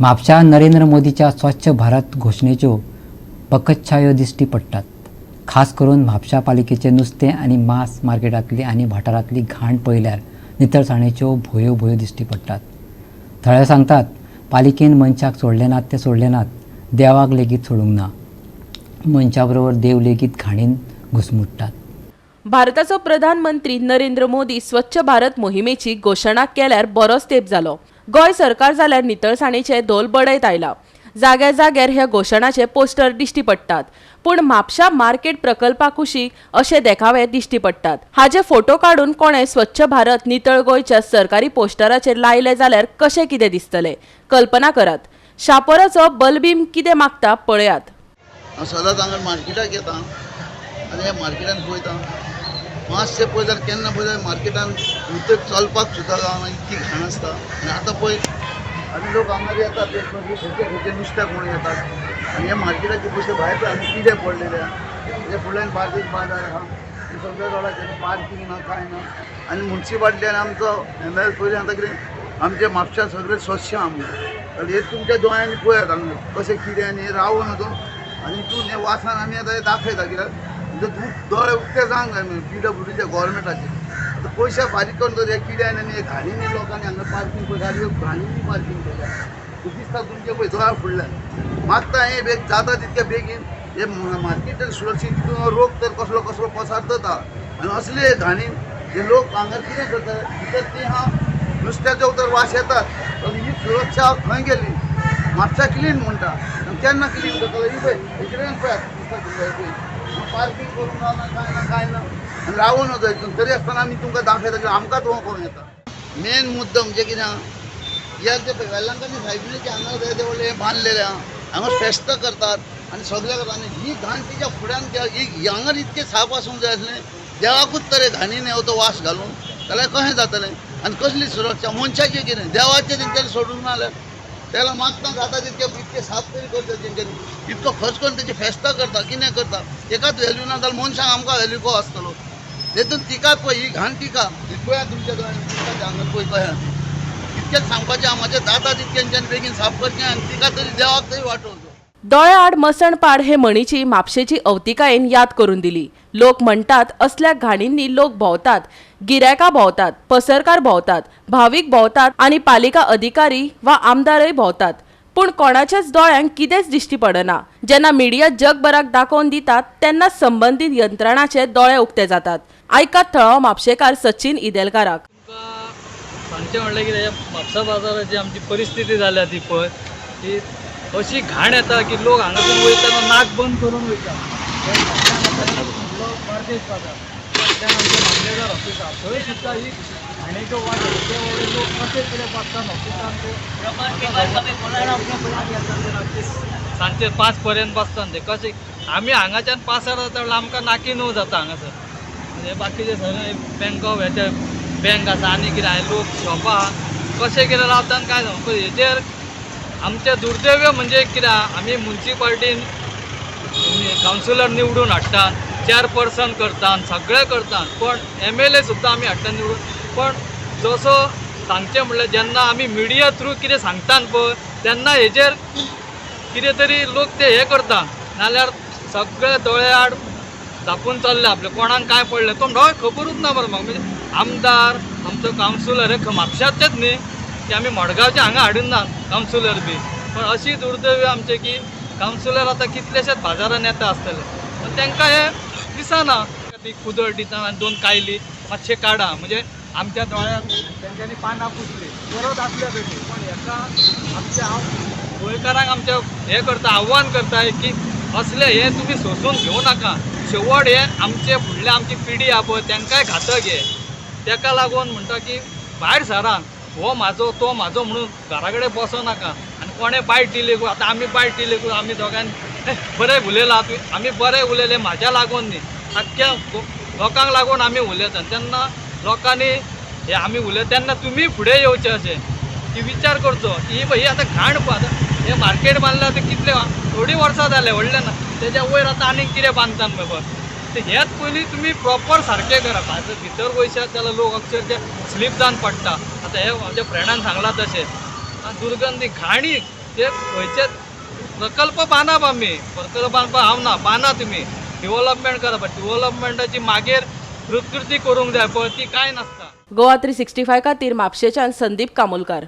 म्हापशा नरेंद्र मोदीच्या स्वच्छ भारत घोषणेच्यो पकच्छायो दिश्टी पडटात। खास करून म्हापशा पालिकेचे नुस्तें आनी मांस मार्केटांतली आनी भाटारांतली घाण पळयल्यार नितळसाणेच्यो भोयो भोयो दिश्टी पडटात। थळे सांगतात पालिकेन मनशाक सोडले नात ते सोडले नात, देवाक लेगीत सोडूंक ना। मनशा बरोबर देव लेगीत घाणीन घुसमुट्टात। भारताचो प्रधानमंत्री नरेंद्र मोदी स्वच्छ भारत मोहिमेची घोषणा केल्यार बरोच तेंप जालो। गोंय सरकार जाल्यार नितळसाणीचे धोल बडयत आयला। जाग्यार जाग्यार ह्या घोषणाचे पोस्टर दिश्टी पडटात, पूण म्हापशा मार्केट प्रकल्पा कुशीक अशे देखावे दिश्टी पडटात। हाचे फोटो काडून कोणे स्वच्छ भारत नितळ गोंयच्या सरकारी पोस्टराचेर लायले जाल्यार कशें कितें दिसतले कल्पना करात। शापोराचो बलबीम कितें मागता पळयात। हांव सदांच हांगा मार्केटाक येता आनी ह्या मार्केटान पळयता मातशें पळयल्यार केन्ना पळयल्यार मार्केटान भितर चलपाक सुद्दां गावना, इतकी घाण आसता। आनी आतां पळय आनी लोक हांगा येतात ते खंयचे खंयचे नुस्त्याक म्हणून येतात आनी ह्या मार्केटाचे पयशे भायर आनी कितें पडलेले तेजे फुडल्यान बार्देज बाजार आहा सगळ्या रोडाचेर पार्किंग ना कांय ना। आनी म्युन्सिपाल्टीन आमचो MLA पयलीं आतां कितें आमचे म्हापशा सगळें स्वच्छ आहा म्हणून हे तुमच्या दोळ्यांनी पळयात हांगा कशें कितें आनी रावून वचून आनी तूं हे वासान आमी आतां दाखयता कित्याक तूं दोळे उक्ते जावंक जाय PWDच्या गव्हर्मेंटाचे आतां पयशे फारीक करून तर हे किड्यान आनी हे घाणींनी लोकांनी हांगा पार्किंग पळय गाडयो घाणींनी पार्किंग केल्या दिसता तुमचे पळय दोळ्या फुडल्यान मागता हे बेग जाता तितके बेगीन हे मार्केट सुरक्षीत तितून रोग तर कसलो कसलो पसारता आनी असले घाणीन जे लोक हांगा कितें करतात भितर ती हा नुस्त्याचो तर वास येतात पण ही सुरक्षा खंय गेली म्हापशा क्लीन म्हणटा केन्ना क्लीन करता ही पळय इकडेन पळयात पार्किंग करून काय ना आनी रावून वचो हितून तरी आसतना आमी तुमकां दाखयता की आमकांच हो करूं येता। मेन मुद्दो म्हणजे कितें ह्या जे वेल्लांकांनी सायबिणीचे हांगा ते व्हडले बांदलेले आहा हांगा फेस्त करतात आनी सगळे करतात आनी ही घाण तिच्या फुड्यान ही हांगा इतकें साफ आसूंक जाय आसलें देवाकूच तर घाणीन हो तो वास घालून जाल्यार कशें जातलें आनी कसली सुरक्षा मनशाचें कितें देवाचें तेंच्यांनी सोडूंक ना जाल्यार त्याला मागता जाता तितके इतके साफ तरी करता तेंच्यांनी इतको खर्च करून तेची फेस्तां करता कितें करता एकाच व्हॅल्यू ना जाल्यार मनशाक आमकां व्हॅल्यू को आसतलो तेतून तिकाच पळय ही घाण तिका पळया तुमच्या दोळ्यान हांगा पळय कशें इतकेंच सांगपाचें म्हाजें जाता तितक्यांच्यान बेगीन साफ करचें आनी तिका तरी देवाक तरी वाटोवचो। दोळे आड मसण पाड हे म्हणीची म्हापशेची अवतिकायेन याद करून दिली। लोक म्हणटात असल्या घाणींनी लोक भोंवतात, गिरायकां भोंवतात, पसरकार भोंवतात, भावीक भोंवतात आनी पालिका अधिकारी वा आमदारय भोंवतात, पूण कोणाच्याच दोळ्यांक कितेंच दिश्टी पडना। जेन्ना मिडिया जगभराक दाखोवन दितात तेन्ना संबंधीत यंत्रणाचे दोळे उक्ते जातात। आयकात थळावो म्हापशेकार सचिन इदेलकाराक। सांगचें म्हणलें की म्हापसा बाजाराची आमची परिस्थिती जाल्या ती पळय ती अशी घाण येता की लोक हांगासून वयतना नाक बंद करून वयता। बार्देज बाजार मामलेदार ऑफिस आहा थंय सुद्दां ही घाणेच्यो वाट लोक कशे कितें बसतात ऑफिसान सांजचे 5 पर्यंत बसतात ते कशें आमी हांगाच्यान पासार जाता म्हणल्यार आमकां नाकी न्हू जाता हांगासर म्हणजे बाकीचे सगळे बँक ऑफ हेचे बँक आसा आनी कितें लोक शॉपां आहा कशें कितें रावता आनी काय जावं हेचेर आमचे दुर्दैव म्हणजे कितें आमी म्युन्सिपाल्टीन कावन्सिलर निवडून हाडटात, चेअरपर्सन करतात, सगळें करतात, पण MLA सुद्दां आमी हाडटा निवडून पण जसो सांगचें म्हणल्यार जेन्ना आमी मिडिया थ्रू कितें सांगतात पळय तेन्ना हेचेर कितें तरी लोक ते हे करता नाल्यार सगळे दोळे आड धापून चल्ले आपले कोणाक काय पडलें तो हय खबरूच ना बरो म्हाका म्हणजे आमदार आमचो कावन्सिलर हे म्हापशाचेच न्ही की आमी मडगांवचे हांगा हाडून ना कावन्सिलर बी पण अशी दुर्दैवी आमचे की कावन्सिलर आतां कितलेशेच बाजारान येता आसतले पण तांकां हे दिसना ती कुदळ दिता आनी 2 कायली मातशें काडा म्हणजे आमच्या दोळ्याक तेंच्यांनी पानां पुसली परत आपल्या भेटी पण हेका आमच्या हांव गोंयकारांक आमच्या हे करता आव्हान करता की असले हे तुमी सोंसून घेवं नाका शेवट हे आमचे फुडले आमची पिढी आहा पळय तांकांय घातक हे ताका लागून म्हणटा की भायर सरान हो म्हाजो तो म्हाजो म्हणून घरा कडेन बसो नाका आनी कोणें बायट दिली आतां आमी बायट दिली आमी दोगांनी बरें उलयलां आमी बरें उलयलें म्हाज्या लागून न्ही आख्ख्या लोकांक लागून आमी उलयता तेन्ना लोकांनी हे आमी उलयता तेन्ना तुमी फुडें येवचें अशें की विचार करचो की ही आतां घाण हे मार्केट बांदलां तें कितलें थोडीं वर्सां जालें व्हडलें ना तेज्या वयर आतां आनीक कितें बांदतात बाबा ते हेच पयलीं तुमी प्रॉपर सारकें करात भायर भितर वयशात जाल्यार लोक अक्षरशे स्लीप जावन पडटा आतां हे म्हाज्या फ्रेंडान सांगलां तशें दुर्गंधी घाणी ते खंयचे प्रकल्प बांदप आमी प्रकल्प बांदपाक हांव ना बांदा तुमी डेव्हलपमेंट करप डेव्हलपमेंटाची मागीर प्रकृती करूंक जाय पळय ती कांय नासता. गोवा 365 खातीर म्हापशेच्यान संदीप कामोलकार.